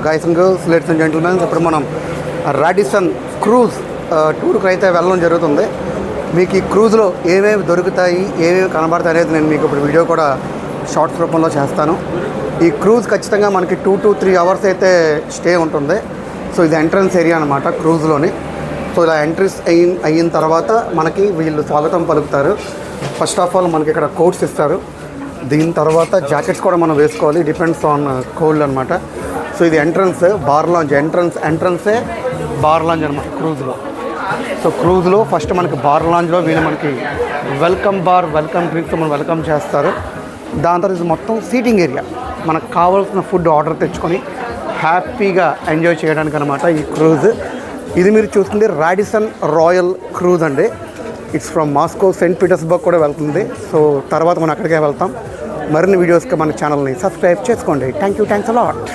Guys and girls, ladies and gentlemen, ఇప్పుడు మనం Radisson cruise టూర్కి అయితే వెళ్ళడం జరుగుతుంది. మీకు ఈ క్రూజ్లో ఏమేమి దొరుకుతాయి, ఏమేమి కనబడతాయి అనేది నేను మీకు ఇప్పుడు వీడియో కూడా షార్ట్స్ రూపంలో చేస్తాను. ఈ క్రూజ్ ఖచ్చితంగా మనకి 2 to 3 అవర్స్ అయితే స్టే ఉంటుంది. సో ఇది ఎంట్రన్స్ ఏరియా అనమాట క్రూజ్లోని. సో ఇలా ఎంట్రీస్ అయిన తర్వాత మనకి వీళ్ళు స్వాగతం పలుకుతారు. ఫస్ట్ ఆఫ్ ఆల్ మనకి ఇక్కడ కోట్స్ ఇస్తారు. దీని తర్వాత జాకెట్స్ కూడా మనం వేసుకోవాలి, డిపెండ్స్ ఆన్ కోల్డ్ అనమాట. సో ఇది ఎంట్రన్స్, బార్ లాంజ్. ఎంట్రన్సే బార్ లాంజ్ అనమాట క్రూజ్లో. సో క్రూజ్లో ఫస్ట్ మనకి బార్ లాంజ్లో వీళ్ళు మనకి వెల్కమ్ డ్రింక్స్ మనం వెల్కమ్ చేస్తారు. దాని తర్వాత ఇది మొత్తం సీటింగ్ ఏరియా, మనకు కావాల్సిన ఫుడ్ ఆర్డర్ తెచ్చుకొని హ్యాపీగా ఎంజాయ్ చేయడానికి అనమాట ఈ క్రూజ్. ఇది మీరు చూస్తుంది రాడిసన్ రాయల్ క్రూజ్ అండి. It's from Moscow, Saint Petersburg కూడా వెళ్తుంది. సో తర్వాత మనం అక్కడికే వెళ్తాం. మరిన్ని వీడియోస్కి మన ఛానల్ని సబ్స్క్రైబ్ చేసుకోండి. Thanks a lot.